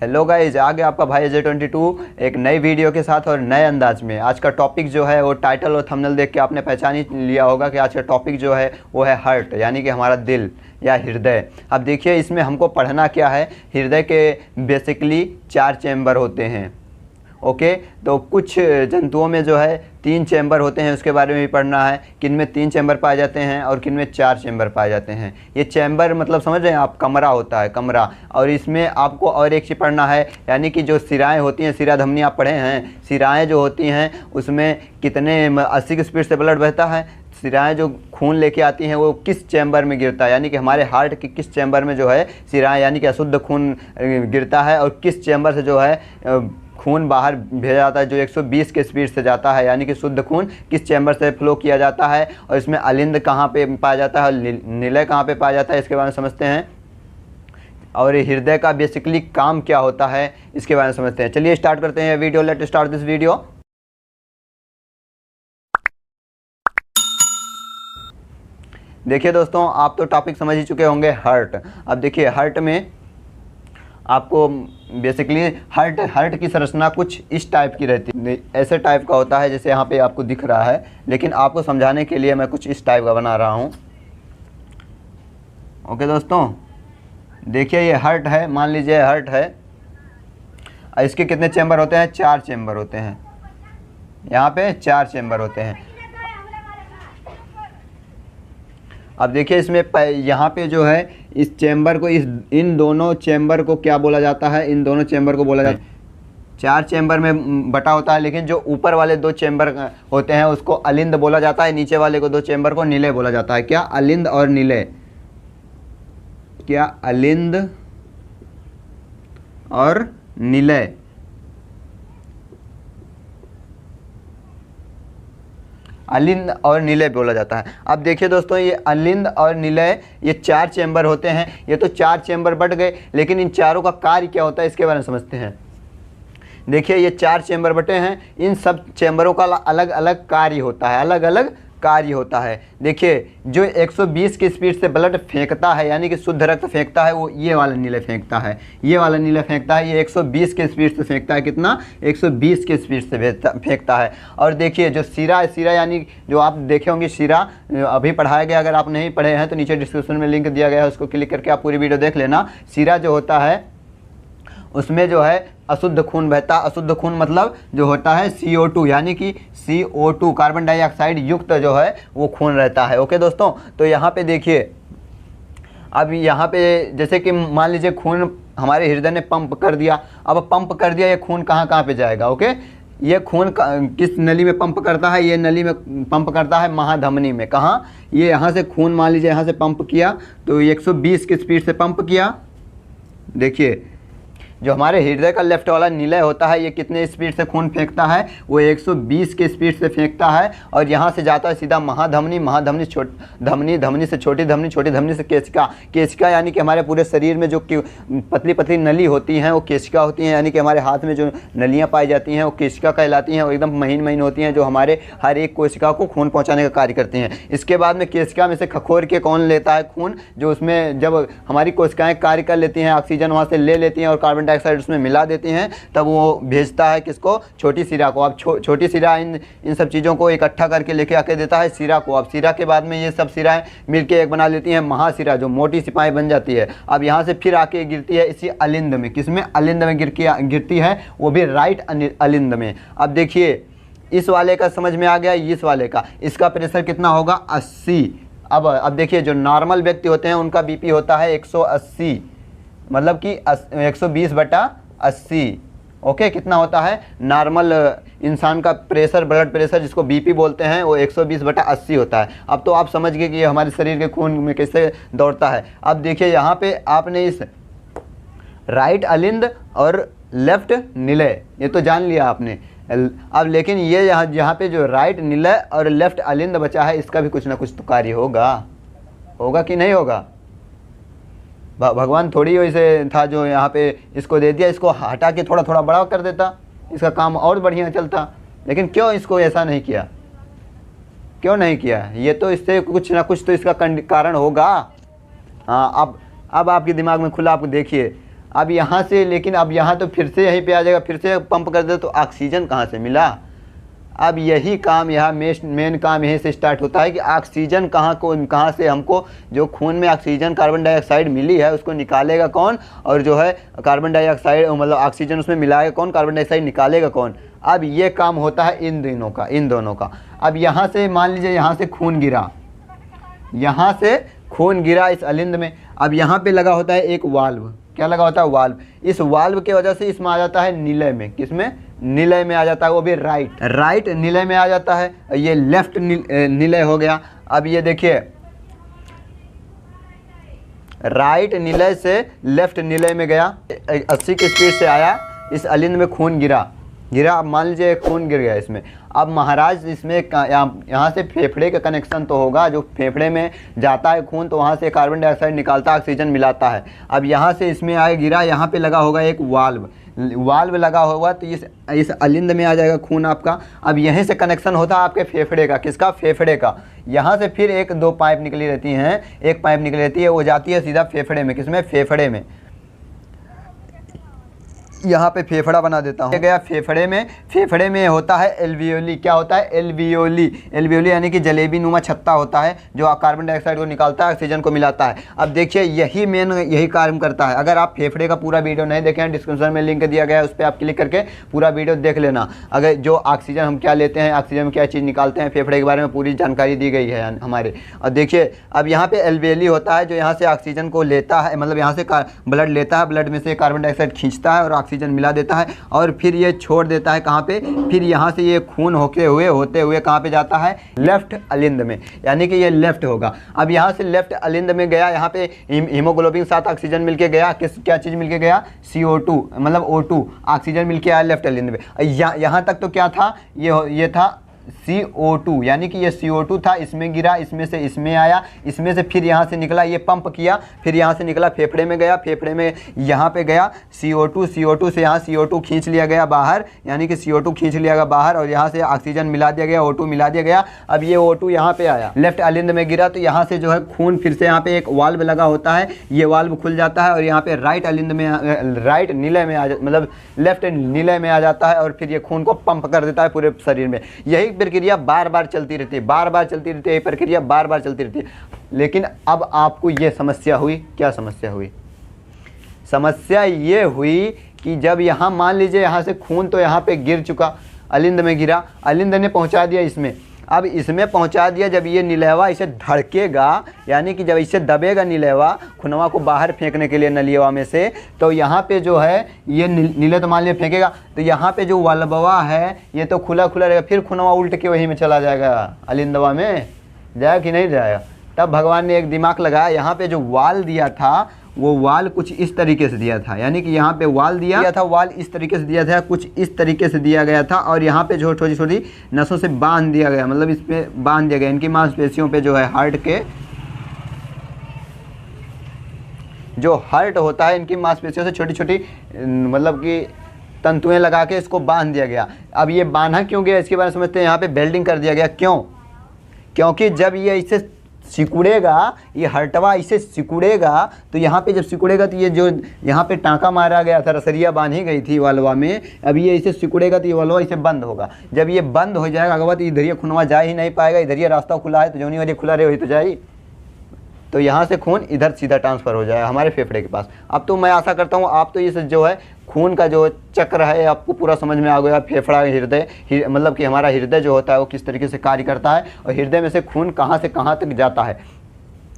Hello guys, आ गया आपका भाई J22 एक नई वीडियो के साथ और नए अंदाज में। आज का टॉपिक जो है वो टाइटल और थंबनेल देख के आपने पहचान ही लिया होगा कि आज का टॉपिक जो है वो है हार्ट, यानी कि हमारा दिल या हृदय। अब देखिए इसमें हमको पढ़ना क्या है। हृदय के बेसिकली 4 चैम्बर होते हैं। ओके, तो कुछ जंतुओं में जो है 3 चैम्बर होते हैं, उसके बारे में भी पढ़ना है। किन में 3 चैम्बर पाए जाते हैं और किन में 4 चैम्बर पाए जाते हैं। ये चैम्बर मतलब समझ रहे हैं आप, कमरा होता है, कमरा। और इसमें आपको और एक चीज़ पढ़ना है, यानी कि जो सिराएँ होती हैं, सिरा धमनी आप पढ़े हैं। सिराएँ जो होती हैं उसमें कितने 80 की स्पीड से ब्लड बहता है। सिराएँ जो खून लेके आती हैं वो किस चैम्बर में गिरता है, यानी कि हमारे हार्ट के किस चैम्बर में जो है सिराएँ यानी कि अशुद्ध खून गिरता है, और किस चैम्बर से जो है खून बाहर भेजा जाता है जो 120 के स्पीड से जाता है, यानी कि शुद्ध खून किस चैम्बर से फ्लो किया जाता है। और इसमें अलिंद कहाँ पे पाया जाता है और निलय कहाँ पे पाया जाता है, इसके बारे में समझते हैं। और हृदय का बेसिकली काम क्या होता है, इसके बारे में समझते हैं। चलिए स्टार्ट करते हैं video. Let start this video. देखिए दोस्तों, आप तो टॉपिक समझ ही चुके होंगे, हार्ट। अब देखिए हार्ट में आपको बेसिकली हार्ट की संरचना कुछ इस टाइप की रहती है। ऐसे टाइप का होता है जैसे यहाँ पे आपको दिख रहा है, लेकिन आपको समझाने के लिए मैं कुछ इस टाइप का बना रहा हूँ। ओके दोस्तों, देखिए ये हार्ट है, मान लीजिए हार्ट है। इसके कितने चैम्बर होते हैं? 4 चैम्बर होते हैं। यहाँ पे 4 चैम्बर होते हैं। अब देखिए इसमें यहाँ पे जो है इस चैम्बर को, इन दोनों चैम्बर को क्या बोला जाता है? इन दोनों चैम्बर को बोला जाता है, 4 चैम्बर में बटा होता है। लेकिन जो ऊपर वाले 2 चैम्बर होते हैं उसको अलिंद बोला जाता है, नीचे वाले को 2 चैम्बर को निलय बोला जाता है। क्या? अलिंद और निलय। क्या? अलिंद और निलय। अलिंद और निलय बोला जाता है। अब देखिए दोस्तों, ये अलिंद और निलय ये 4 चैम्बर होते हैं। ये तो 4 चैम्बर बट गए, लेकिन इन चारों का कार्य क्या होता है इसके बारे में समझते हैं। देखिए ये 4 चैम्बर बटे हैं, इन सब चैम्बरों का अलग अलग कार्य होता है, अलग अलग कार्य होता है। देखिए जो 120 की स्पीड से ब्लड फेंकता है, यानी कि शुद्ध रक्त फेंकता है, वो ये वाला निलय फेंकता है। ये वाला निलय फेंकता है, ये 120 के स्पीड से फेंकता है। कितना? 120 के स्पीड से फेंकता है। और देखिए जो सिरा यानी जो आप देखे होंगे सिरा, अभी पढ़ाया गया। अगर आप नहीं पढ़े हैं तो नीचे डिस्क्रिप्शन में लिंक दिया गया है, उसको क्लिक करके आप पूरी वीडियो देख लेना। सिरा जो होता है उसमें जो है अशुद्ध खून बहता। अशुद्ध खून मतलब जो होता है CO2, यानी कि CO2 कार्बन डाइऑक्साइड युक्त जो है वो खून रहता है। ओके दोस्तों, तो यहाँ पे देखिए, अब यहाँ पे जैसे कि मान लीजिए खून हमारे हृदय ने पंप कर दिया। अब पंप कर दिया, ये खून कहाँ कहाँ पे जाएगा? ओके, ये खून किस नली में पंप करता है? ये नली में पंप करता है महाधमनी में। कहाँ? ये यहाँ से खून मान लीजिए यहाँ से पंप किया, तो 120 की स्पीड से पंप किया। देखिए जो हमारे हृदय का लेफ्ट वाला निलय होता है, ये कितने स्पीड से खून फेंकता है? वो 120 के स्पीड से फेंकता है। और यहाँ से जाता है सीधा महाधमनी, महाधमनी धमनी, धमनी से छोटी धमनी, छोटी धमनी से केशिका। केशिका यानी कि हमारे पूरे शरीर में जो पतली पतली नली होती हैं वो केशिका होती हैं, यानी कि हमारे हाथ में जो नलियाँ पाई जाती हैं वो केशिका कहलाती हैं। वो एकदम महीन महीन होती हैं, जो हमारे हर एक कोशिका को खून पहुँचाने का कार्य करती हैं। इसके बाद में केशिका में से खखोर के कौन लेता है खून? जो उसमें जब हमारी कोशिकाएँ कार्य कर लेती हैं, ऑक्सीजन वहाँ से ले लेती हैं और कार्बन डाइऑक्साइड उसमें मिला देती हैं, तब वो भेजता है किसको? छोटी सिरा को। अब छोटी सिरा इन सब चीज़ों को इकट्ठा करके लेके आके देता है सिरा को। अब सिरा के बाद में ये सब सिराएं मिलके एक बना लेती हैं महासिरा, जो मोटी सिपाही बन जाती है। अब यहाँ से फिर आके गिरती है इसी अलिंद में। किसमें? अलिंद में गिरती है, वो भी राइट अलिंद में। अब देखिए इस वाले का समझ में आ गया, इस वाले का, इसका प्रेशर कितना होगा? 80। अब देखिए जो नॉर्मल व्यक्ति होते हैं उनका BP होता है 180, मतलब कि 120/80। ओके, कितना होता है नॉर्मल इंसान का प्रेशर, ब्लड प्रेशर जिसको BP बोलते हैं, वो 120/80 होता है। अब तो आप समझ गए कि ये हमारे शरीर के खून में कैसे दौड़ता है। अब देखिए यहाँ पे आपने इस राइट अलिंद और लेफ्ट निलय ये तो जान लिया आपने। अब लेकिन ये यहाँ पे जो राइट निलय और लेफ्ट अलिंद बचा है, इसका भी कुछ ना कुछ तो कार्य होगा कि नहीं होगा? भगवान थोड़ी वैसे था जो यहाँ पे इसको दे दिया, इसको हटा के थोड़ा थोड़ा बड़ा कर देता, इसका काम और बढ़िया चलता। लेकिन क्यों इसको ऐसा नहीं किया? क्यों नहीं किया? ये तो इससे कुछ ना कुछ तो इसका कारण होगा। हाँ, अब आपके दिमाग में खुला, आप देखिए। अब यहाँ से, लेकिन अब यहाँ तो फिर से यहीं पे आ जाएगा, फिर से पंप कर दे तो ऑक्सीजन कहाँ से मिला। अब यही काम यहाँ मेन काम यहीं से स्टार्ट होता है कि ऑक्सीजन कहाँ से हमको, जो खून में ऑक्सीजन कार्बन डाइऑक्साइड मिली है उसको निकालेगा कौन, और जो है कार्बन डाइऑक्साइड मतलब ऑक्सीजन उसमें मिलाएगा कौन, कार्बन डाइऑक्साइड निकालेगा कौन। अब ये काम होता है इन दोनों का। अब यहाँ से मान लीजिए यहाँ से खून गिरा, यहाँ से खून गिरा इस अलिंद में। अब यहाँ पे लगा होता है एक वाल्व, क्या लगा होता है, वाल्व। इस वाल्व के वजह से इसमें आ जाता है निलय में, किसमें, निलय में आ जाता है, वो भी राइट निलय में आ जाता है। ये लेफ्ट निलय हो गया। अब ये देखिए राइट निलय से लेफ्ट निलय में गया, 80 की स्पीड से आया, इस अलिंद में खून गिरा। अब मान लीजिए खून गिर गया इसमें। अब महाराज इसमें यहाँ से फेफड़े का कनेक्शन तो होगा, जो फेफड़े में जाता है खून तो वहाँ से कार्बन डाइऑक्साइड निकालता है, ऑक्सीजन मिलाता है। अब यहाँ से इसमें आए गिरा, यहाँ पे लगा होगा एक वाल्व लगा होगा, तो इस अलिंद में आ जाएगा खून आपका। अब यहीं से कनेक्शन होता है आपके फेफड़े का, किसका, फेफड़े का। यहाँ से फिर 1-2 पाइप निकली रहती हैं, एक पाइप निकली रहती है, वो जाती है सीधा फेफड़े में, किसमें, फेफड़े में। यहाँ पे फेफड़ा बना देता हूँ, गया फेफड़े में होता है एल्वियोली। क्या होता है, एल्वियोली यानी कि जलेबी नुमा छत्ता होता है, जो कार्बन डाइऑक्साइड को निकालता है, ऑक्सीजन को मिलाता है। अब देखिए यही कार्य करता है। अगर आप फेफड़े का पूरा वीडियो नहीं देखें, डिस्क्रिप्शन में लिंक दिया गया है, उस पर आप क्लिक करके पूरा वीडियो देख लेना। अगर जो ऑक्सीजन हम क्या लेते हैं, ऑक्सीजन में क्या चीज़ निकालते हैं, फेफड़े के बारे में पूरी जानकारी दी गई है हमारे। और देखिए अब यहाँ पे एल्वियोली होता है, जो यहाँ से ऑक्सीजन को लेता है, मतलब यहाँ से ब्लड लेता है, ब्लड में से कार्बन डाइऑक्साइड खींचता है और ऑक्सीजन मिला देता है, और फिर ये छोड़ देता है कहाँ पे, फिर यहाँ से ये खून होते हुए कहाँ पे जाता है, लेफ्ट अलिंद में, यानी कि ये लेफ्ट होगा। अब यहाँ से लेफ्ट अलिंद में गया, यहाँ पे हीमोग्लोबिन साथ ऑक्सीजन मिलके गया, क्या चीज़ मिलके गया, CO2 मतलब O2 ऑक्सीजन मिलके आया लेफ्ट अलिंद में। यहाँ तक तो क्या था, ये था CO2, यानी कि ये CO2 था, इसमें गिरा, इसमें से इसमें आया, इसमें से फिर यहाँ से निकला, ये पंप किया, फिर यहाँ से निकला फेफड़े में गया, फेफड़े में यहाँ पे गया CO2 से यहाँ CO2 खींच लिया गया बाहर, यानी कि CO2 खींच लिया गया बाहर, और यहाँ से ऑक्सीजन मिला दिया गया, O2 मिला दिया गया। अब ये O2 यहाँ पे आया, लेफ्ट अलिंद में गिरा, तो यहाँ से जो है खून फिर से यहाँ पे एक वाल्व लगा होता है, ये वाल्व खुल जाता है और यहाँ पे राइट अलिंद में, राइट निलय में मतलब लेफ्ट निलय में आ जाता है, और फिर ये खून को पंप कर देता है पूरे शरीर में। यही प्रक्रिया बार बार चलती रहती है, ये प्रक्रिया बार बार चलती रहती है। लेकिन अब आपको ये समस्या हुई, क्या समस्या हुई, समस्या ये हुई कि जब यहाँ मान लीजिए यहाँ से खून तो यहाँ पे गिर चुका, अलिंद में गिरा, अलिंद ने पहुँचा दिया इसमें। अब इसमें पहुंचा दिया, जब ये नीलेवा इसे धड़केगा, यानी कि जब इसे दबेगा नीलेवा खुनवा को बाहर फेंकने के लिए नलियवा में से, तो यहाँ पे जो है ये नीले तो मान लिया फेंकेगा, तो यहाँ पे जो वाल्ववा है ये तो खुला रहेगा, फिर खुनवा उल्ट के वहीं में चला जाएगा, अलिंदवा में जाएगा कि नहीं जाएगा। तब भगवान ने एक दिमाग लगाया, यहाँ पे जो वाल दिया था वो वाल कुछ इस तरीके से दिया था, यानी कि यहाँ पे वाल दिया था, वाल इस तरीके से दिया था, कुछ इस तरीके से दिया गया था, और यहाँ पे जो छोटी छोटी नसों से बांध दिया गया, मतलब इस पे बांध दिया गया, इनकी मांसपेशियों पे जो है हार्ट के जो हार्ट होता है, इनकी मांसपेशियों से छोटी छोटी मतलब कि तंतुएं लगा के इसको बांध दिया गया। अब ये बांधा क्यों गया, इसके बारे में समझते हैं। यहाँ पे बेल्डिंग कर दिया गया, क्यों, क्योंकि जब ये इसे सिकुड़ेगा, ये हर्टवा इसे सिकुड़ेगा, तो यहाँ पे जब सिकुड़ेगा तो ये जो यहाँ पे टाँका मारा गया था, रसरिया बांधी गई थी वाल्वा में, अब ये इसे सिकुड़ेगा तो ये वाल्वा इसे बंद होगा। जब ये बंद हो जाएगा अगवा तो इधर ये खुनवा जा ही नहीं पाएगा, इधर ये रास्ता खुला है तो जोनी वाली खुला रहे वही तो जाए, तो यहाँ से खून इधर सीधा ट्रांसफ़र हो जाएगा हमारे फेफड़े के पास। अब तो मैं आशा करता हूँ आप तो इस जो है खून का जो चक्र है आपको पूरा समझ में आ गया, फेफड़ा हृदय मतलब कि हमारा हृदय जो होता है वो किस तरीके से कार्य करता है, और हृदय में से खून कहाँ से कहाँ तक जाता है।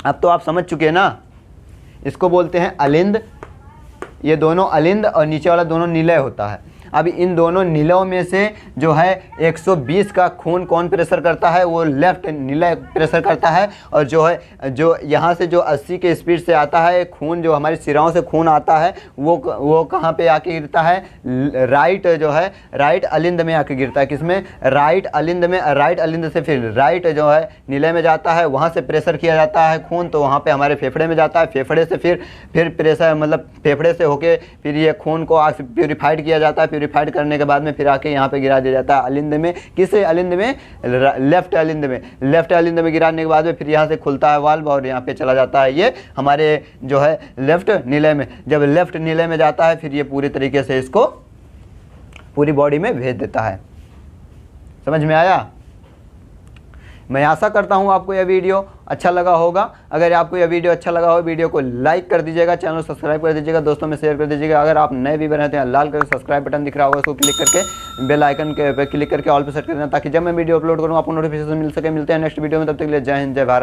अब तो आप समझ चुके हैं ना, इसको बोलते हैं अलिंद। ये दोनों अलिंद और नीचे वाला दोनों निलय होता है। अब इन दोनों निलयों में से जो है 120 का खून कौन प्रेशर करता है, वो लेफ्ट निलय प्रेशर करता है, और जो है जो यहाँ से जो 80 के स्पीड से आता है खून, जो हमारी सिराओं से खून आता है वो कहाँ पे आके गिरता है, राइट जो है राइट अलिंद में आके गिरता है। किसमें, राइट अलिंद में। राइट अलिंद से फिर राइट जो है निलय में जाता है, वहाँ से प्रेशर किया जाता है खून, तो वहाँ पे हमारे फेफड़े में जाता है। फेफड़े से फिर प्रेशर मतलब फेफड़े से होके फिर ये खून को प्योरीफाइड किया जाता है। प्योरीफाइड करने के बाद में फिर आके यहाँ पे गिरा दिया जाता है अलिंद में। किस अलिंद में? लेफ्ट अलिंद में। लेफ्ट अलिंद में गिराने के बाद में फिर यहाँ से खुलता है वाल्व और यहाँ पे चला जाता है ये हमारे जो है लेफ्ट निलय में। जब लेफ्ट निलय में जाता है फिर ये पूरी तरीके से इसको पूरी बॉडी में भेज देता है। समझ में आया? मैं आशा करता हूँ आपको यह वीडियो अच्छा लगा होगा। अगर आपको यह वीडियो अच्छा लगा हो, वीडियो को लाइक कर दीजिएगा, चैनल सब्सक्राइब कर दीजिएगा, दोस्तों में शेयर कर दीजिएगा। अगर आप नए व्यूअर हैं तो लाल कलर सब्सक्राइब बटन दिख रहा होगा, उसको क्लिक करके बेल आइकन पे क्लिक करके ऑल पे सेट कर देना, ताकि जब मैं वीडियो अपलोड करूँ आपको नोटिफिकेशन मिल सके। मिलते हैं नेक्स्ट वीडियो में, तब तक के लिए जय हिंद, जय भारत।